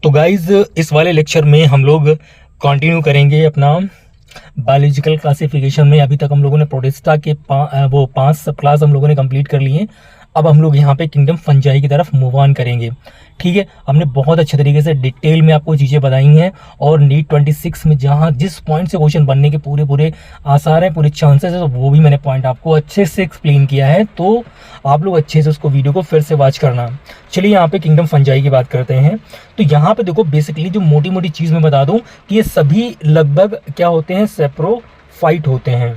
तो गाइज इस वाले लेक्चर में हम लोग कंटिन्यू करेंगे अपना बायोलॉजिकल क्लासिफिकेशन में। अभी तक हम लोगों ने प्रोटिस्टा के 5 सब क्लास हम लोगों ने कंप्लीट कर लिए हैं। अब हम लोग यहाँ पे किंगडम फंजाई की तरफ मूव ऑन करेंगे। ठीक है, हमने बहुत अच्छे तरीके से डिटेल में आपको चीज़ें बताई हैं और नीट 26 में जहाँ जिस पॉइंट से क्वेश्चन बनने के पूरे आसार हैं, पूरे चांसेस है, तो वो भी मैंने पॉइंट आपको अच्छे से एक्सप्लेन किया है। तो आप लोग अच्छे से उसको वीडियो को फिर से वॉच करना। चलिए यहाँ पे किंगडम फंजाई की बात करते हैं। तो यहाँ पे देखो बेसिकली जो मोटी मोटी चीज़ मैं बता दूँ कि ये सभी लगभग क्या होते हैं, सेप्रोफाइट होते हैं।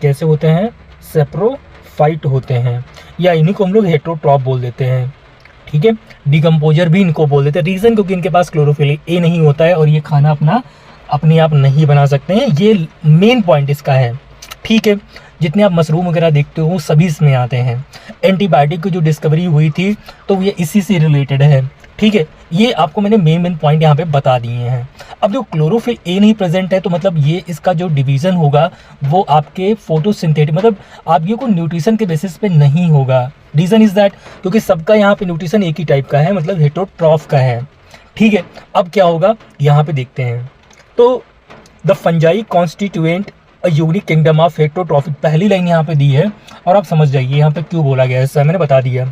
कैसे होते हैं? सेप्रोफाइट होते हैं, या इन्हीं को हम लोग हेटेरोट्रॉप बोल देते हैं। ठीक है, डिकम्पोजर भी इनको बोल देते हैं। रीज़न क्योंकि इनके पास क्लोरोफिल ए नहीं होता है और ये खाना अपने आप नहीं बना सकते हैं। ये मेन पॉइंट इसका है। ठीक है, जितने आप मशरूम वगैरह देखते हो सभी इसमें आते हैं। एंटीबायोटिक की जो डिस्कवरी हुई थी तो ये इसी से रिलेटेड है। ठीक है, ये आपको मैंने मेन पॉइंट यहाँ पे बता दिए हैं। अब जो क्लोरोफिल ए नहीं प्रेजेंट है तो मतलब ये इसका जो डिवीज़न होगा वो आपके फोटोसिंथेटिक, मतलब आप ये को न्यूट्रिशन के बेसिस पे नहीं होगा। रीज़न इज़ दैट क्योंकि सबका यहाँ पे न्यूट्रिशन एक ही टाइप का है, मतलब हेटेरोट्रॉफ का है। ठीक है, अब क्या होगा यहाँ पे देखते हैं। तो the fungi constituent a unique kingdom of heterotrophic, पहली लाइन यहाँ पे दी है और आप समझ जाइए यहाँ पे क्यों बोला गया है। सर मैंने बता दिया।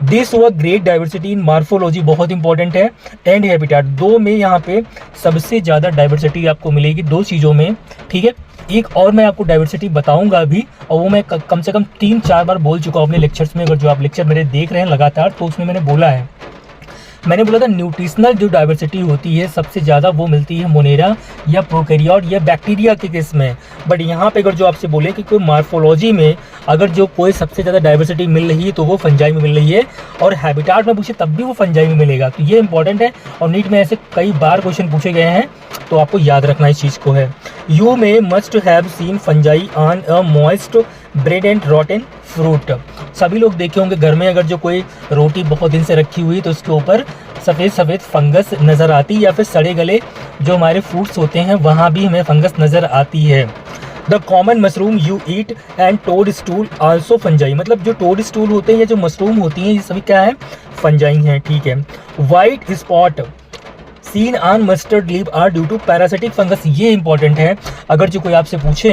This show a great diversity in morphology, बहुत इंपॉर्टेंट है, एंड हैबिटेट। दो में यहाँ पे सबसे ज़्यादा डाइवर्सिटी आपको मिलेगी, दो चीज़ों में। ठीक है, एक और मैं आपको डाइवर्सिटी बताऊंगा अभी, और वो मैं कम से कम 3-4 बार बोल चुका हूँ अपने लेक्चर्स में। अगर जो आप लेक्चर मेरे देख रहे हैं लगातार तो उसमें मैंने बोला है। मैंने बोला था न्यूट्रिशनल जो डाइवर्सिटी होती है सबसे ज़्यादा वो मिलती है मोनेरा या प्रोकैरियोट या बैक्टीरिया के केस में। बट यहाँ पे अगर जो आपसे बोले कि कोई मार्फोलॉजी में अगर जो कोई सबसे ज़्यादा डाइवर्सिटी मिल रही है तो वो फंजाई में मिल रही है, और हैबिटाट में पूछे तब भी वो फंजाई में मिलेगा। तो ये इंपॉर्टेंट है और नीट में ऐसे कई बार क्वेश्चन पूछे गए हैं, तो आपको याद रखना इस चीज़ को है। You may must have seen fungi on a moist bread and रॉटन fruit. सभी लोग देखे होंगे घर में अगर जो कोई रोटी बहुत दिन से रखी हुई तो उसके ऊपर सफ़ेद सफ़ेद फंगस नज़र आती है, या फिर सड़े गले जो हमारे फ्रूट्स होते हैं वहाँ भी हमें फंगस नज़र आती है। The common mushroom you eat and toadstool also fungi, मतलब जो टोड स्टूल होते हैं या जो मशरूम होती हैं ये सभी क्या है? फंजाई हैं। ठीक है, white spot seen on mustard leave are due to parasitic fungus, ये इंपॉर्टेंट है। अगर जो कोई आपसे पूछे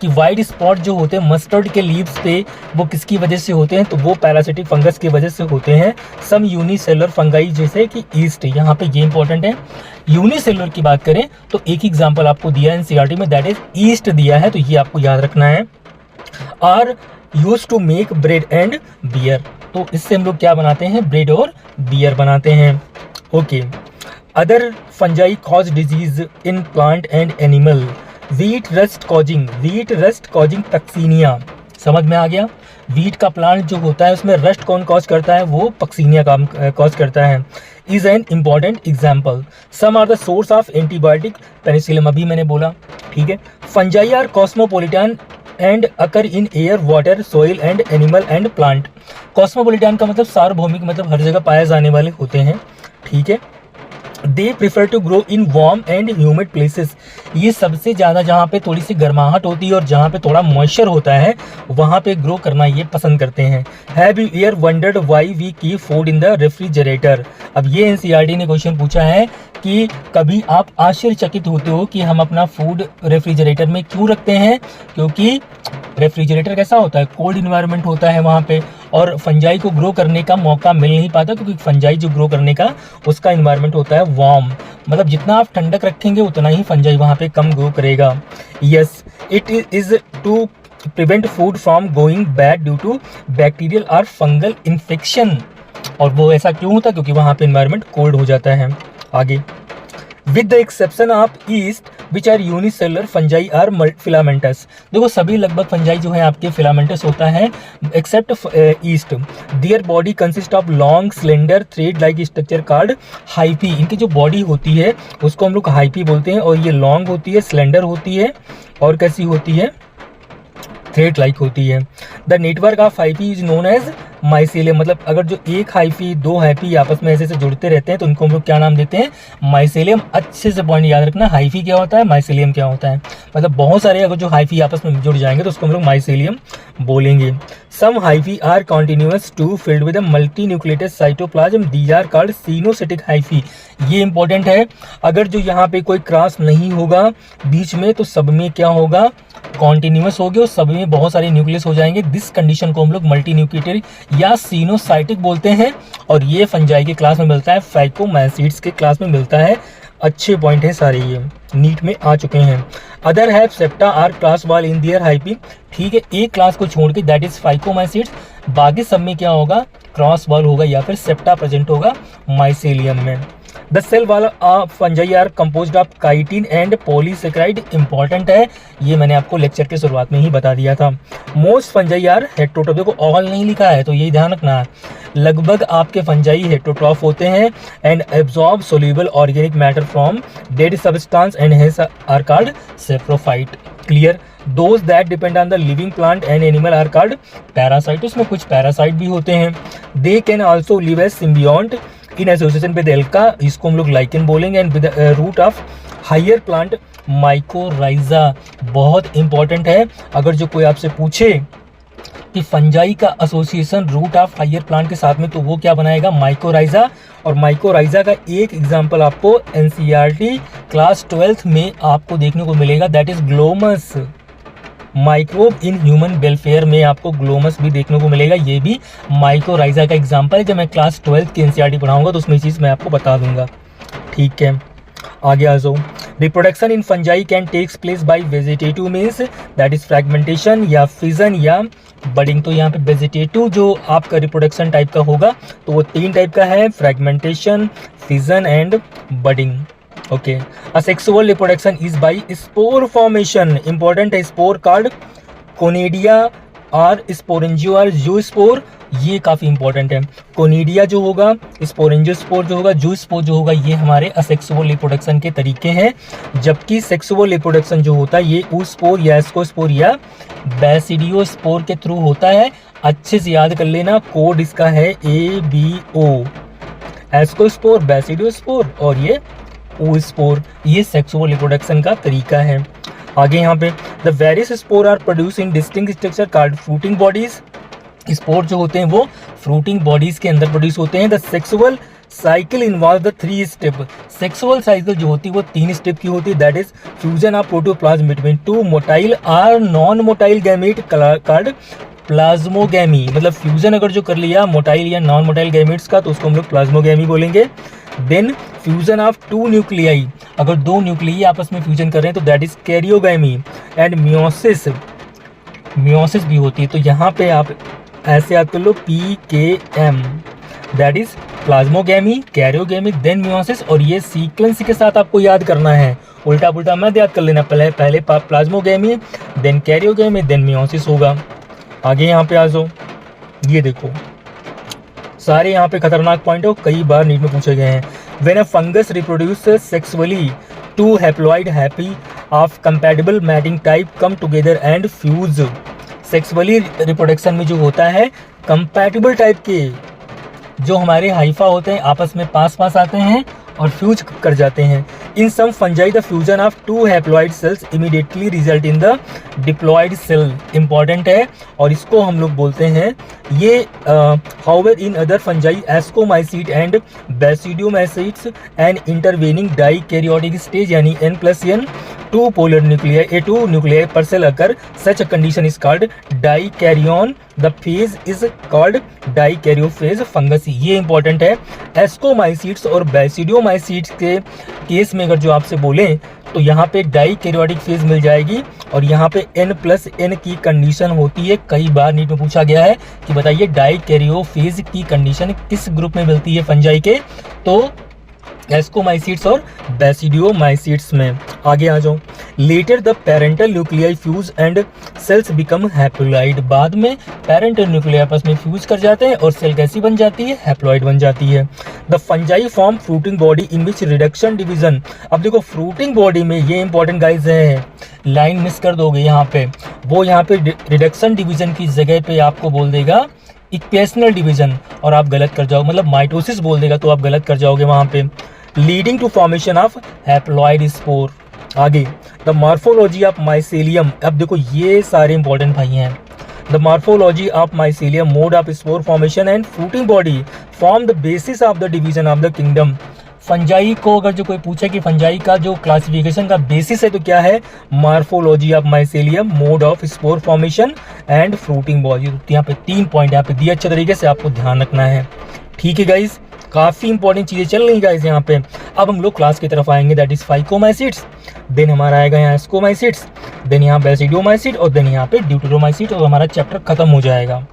कि वाइट स्पॉट जो होते हैं मस्टर्ड के लीव्स पे वो किसकी वजह से होते हैं, तो वो पैरासिटिक फंगस की वजह से होते हैं। सम यूनिसेलुलर फंगाई जैसे कि ईस्ट, यहाँ पे ये इंपॉर्टेंट है। यूनिसेलुलर की बात करें तो एक एग्जाम्पल आपको दिया है एनसीईआरटी में, दैट इज ईस्ट दिया है, तो ये आपको याद रखना है। Are use to make bread and beer, तो इससे हम लोग क्या बनाते हैं? ब्रेड और बियर बनाते हैं। Okay, other fungi cause disease in plant and animal. Wheat rust causing तक्सीनिया, समझ में आ गया? वीट का प्लांट जो होता है उसमें रस्ट कौन कॉज करता है? वो पक्सीनिया काम कॉज करता है। Is an important example. Some are the source of antibiotic, penicillium अभी मैंने बोला। ठीक है, fungi are cosmopolitan and occur in air, water, soil and animal and plant. Cosmopolitan का मतलब सार्वभौमिक, मतलब हर जगह पाए जाने वाले होते हैं। ठीक है, they prefer to grow in warm and humid places, ये सबसे ज़्यादा जहाँ पे थोड़ी सी गर्माहट होती है और जहाँ पे थोड़ा मॉइस्चर होता है वहाँ पे ग्रो करना ये पसंद करते हैं। Have you ever wondered why we keep food in the refrigerator, अब ये एनसीईआरटी ने क्वेश्चन पूछा है कि कभी आप आश्चर्यचकित होते हो कि हम अपना फूड रेफ्रिजरेटर में क्यों रखते हैं? क्योंकि रेफ्रिजरेटर कैसा होता है? कोल्ड इन्वायरमेंट होता है वहाँ पे, और फंजाई को ग्रो करने का मौका मिल नहीं पाता क्योंकि फंजाई जो ग्रो करने का उसका इन्वायरमेंट होता है वार्म, मतलब जितना आप ठंडक रखेंगे उतना ही फंजाई वहाँ पे कम ग्रो करेगा। Yes, it is to prevent food from going bad due to bacterial और फंगल इन्फेक्शन, और वो ऐसा क्यों होता है? क्योंकि वहाँ पे इन्वायरमेंट कोल्ड हो जाता है। आगे, with the exception of yeast which are unicellular fungi are filamentous, देखो सभी लगभग फंजाई जो है आपके फिलामेंटस होता है except yeast. Their body consist of long slender thread like structure called hyphae, इनकी जो बॉडी होती है उसको हम लोग हाइपी बोलते हैं, और ये लॉन्ग होती है, स्लेंडर होती है, और कैसी होती है? थ्रेड लाइक होती है। The network of hyphae is known as mycelium, मतलब अगर जो एक हाइफी दो हाइफी आपस में ऐसे जुड़ते रहते हैं तो उनको हम लोग क्या नाम देते हैं, माइसेलियम। अच्छे से पॉइंट याद रखना, हाइफी क्या होता है, माइसेलियम क्या होता है। मतलब बहुत सारे अगर जो हाइफी आपस में जुड़ जाएंगे तो उसको हम लोग माइसेलियम बोलेंगे। Some hyphae are continuous tube filled with multinucleated cytoplasm, these are called coenocytic hyphae. ये इंपॉर्टेंट है, अगर जो यहाँ पे कोई क्रॉस नहीं होगा बीच में तो सब में क्या होगा, कॉन्टिन्यूअस हो गया और सब में बहुत सारे न्यूक्लियस हो जाएंगे। दिस कंडीशन को हम लोग मल्टी न्यूक्लिएटेड या सिनोसाइटिक बोलते हैं और ये फंजाई के क्लास में मिलता है, फाइकोमैसिड्स के क्लास में मिलता है। अच्छे पॉइंट है सारे, ये नीट में आ चुके हैं। Other have septa or cross wall in their hyphae, ठीक है, एक क्लास को छोड़ के दैट इज फाइकोमैसिड्स, बाकी सब में क्या होगा, क्रॉस वॉल होगा या फिर सेप्टा प्रेजेंट होगा माइसेलियम में। The cell wall of fungi are composed of chitin and polysaccharide, important है, ये मैंने आपको लेक्चर के शुरुआत में ही बता दिया था। मोस्ट फंजाई आर हेटेरोट्रॉफ, देखो ऑल नहीं लिखा है तो यही ध्यान रखना है, लगभग आपके फंजाई हेटेरोट्रॉफ होते हैं and absorb soluble organic matter from dead substance and hence are called saprophyte. Clear. Those that depend on the living plant and animal are called parasite, उसमें कुछ पैरासाइट भी होते हैं। They can also live as symbiont in association with alga, इसको हम लोग lichen बोलेंगे, and with root of higher plant mycorrhiza. बहुत इंपॉर्टेंट है, अगर जो कोई आपसे पूछे कि फंजाई का association root of higher plant के साथ में तो वो क्या बनाएगा, माइकोराइजा। और माइकोराइजा का एक एग्जांपल आपको एनसीईआरटी क्लास 12th में आपको देखने को मिलेगा, that is Glomus. Microbe in human welfare में आपको ग्लोमस भी देखने को मिलेगा, ये भी माइकोराइजा का एग्जांपल है। जब मैं क्लास 12th की एनसीईआरटी पढ़ाऊंगा तो उसमें चीज़ मैं आपको बता दूंगा। ठीक है, आगे आ जाओ। Reproduction in fungi can takes place by vegetative means that is fragmentation या फिजन या बडिंग। तो यहाँ पे वेजिटेटिव जो आपका रिप्रोडक्शन टाइप का होगा तो वो 3 टाइप का है, fragmentation, fission and budding. Okay, asexual reproduction is by spore formation, important है, स्पोर कॉल्ड कोनिडिया और स्पोरेंजियो और जूस्पोर, ये काफ़ी इंपॉर्टेंट है। कोनिडिया जो होगा, स्पोरेंजियोस्पोर जो होगा, जूस्पोर जो होगा, ये हमारे असेक्सुअल रिप्रोडक्शन के तरीके हैं। जबकि सेक्सुअल रिप्रोडक्शन जो होता है ये ऊस्पोर या एस्कोस्पोर या बैसिडियोस्पोर के थ्रू होता है। अच्छे से याद कर लेना, कोड इसका है ABO, एस्कोस्पोर, बैसिडियोस्पोर और ये oospore, ये सेक्सुअल रिप्रोडक्शन का तरीका है। आगे यहाँ पे the various spore are produce in distinct structure called fruiting bodies, spore जो होते हैं वो फ्रूटिंग बॉडीज के अंदर प्रोड्यूस होते हैं। The sexual cycle involve the 3 step, sexual cycle जो होती है वो 3 स्टेप की होती है, that is fusion of protoplasm between 2 motile और non motile gamete called plasmogamy. मतलब फ्यूजन अगर जो कर लिया मोटाइल या नॉन मोटाइल गैमेट्स का तो उसको हम लोग प्लाज्मोगैमी बोलेंगे। देन फ्यूजन ऑफ 2 न्यूक्लियाई, अगर 2 न्यूक्लियाई आपस में फ्यूजन कर रहे हैं तो that is karyogamy. And meiosis, meiosis भी होती है, तो यहाँ पे आप ऐसे याद कर लो PKM, that is plasmogamy, karyogamy, then meiosis. और ये सीक्वेंस के साथ आपको याद करना है, उल्टा पुल्टा मत याद कर लेना, पहले plasmogamy, then karyogamy, then meiosis होगा। आगे यहाँ पे आ जाओ, ये देखो सारे यहाँ पे खतरनाक पॉइंट हो, कई बार नीट में पूछे गए हैं। When a fungus reproduce sexually 2 haploid hyphae of compatible mating type come together and fuse. Sexually reproduction में जो होता है कंपैटिबल टाइप के जो हमारे हाइफा होते हैं आपस में पास आते हैं और फ्यूज कर जाते हैं। In some fungi the fusion of 2 haploid cells immediately result in the diploid cell, important है और इसको हम लोग बोलते हैं ये। However in other fungi ascomycetes and basidiomycetes and intervening dikaryotic stage यानी N+N 2 polar nuclei, A2 nuclei per cell occur. Such a condition is called dikaryon. The phase is called dikaryophase fungus. ये important है। Ascomycetes और बैसिडियोमाइसीड्स के case में अगर जो आपसे बोलें तो यहाँ पे डाइकैरियोटिक फेज मिल जाएगी और यहाँ पे N+N की कंडीशन होती है। कई बार नीट में पूछा गया है कि बताइए डाइकैरियोफेज की कंडीशन किस ग्रुप में मिलती है फंजाई के, तो एस्कोमाइसीड्स और बैसिडियोमाइसीड्स में। आगे आ जाओ। Later the parental nuclei fuse and cells become haploid, बाद में पेरेंटल न्यूक्लियाई आपस में फ्यूज कर जाते हैं और सेल कैसी बन जाती है, हैप्लॉइड बन जाती है। The fungi form fruiting body in which reduction division, अब देखो फ्रूटिंग बॉडी में ये इंपॉर्टेंट गाइज है, लाइन मिस कर दोगे यहाँ पे, वो यहाँ पे रिडक्शन डिवीजन की जगह पे आपको बोल देगा इक्वेशनल डिवीजन और आप गलत कर जाओ, मतलब माइटोसिस बोल देगा तो आप गलत कर जाओगे वहाँ पे। Leading to formation of haploid spore. आगे द मॉर्फोलॉजी ऑफ माइसेलियम। अब देखो ये सारे इंपॉर्टेंट भाई हैं। The morphology of mycelium, mode of spore formation and fruiting body form the basis of the division of the kingdom. Fungi को अगर जो कोई पूछे कि फंजाई का जो क्लासिफिकेशन का बेसिस है तो क्या है, morphology of mycelium, mode of spore formation and fruiting body. तो यहाँ पे 3 पॉइंट यहाँ पे दिए, अच्छे तरीके से आपको ध्यान रखना है। ठीक है गाइज, काफ़ी इंपॉर्टेंट चीज़ें चल रही गाइज यहाँ पे। अब हम लोग क्लास की तरफ आएंगे, दैट इज फाइकोमाइसिट्स, देन हमारा आएगा यहाँ स्कोमाइसिट्स, देन यहाँ बेसिडियोमाइसिट और देन यहाँ पे ड्यूटेरोमाइसिट और हमारा चैप्टर खत्म हो जाएगा।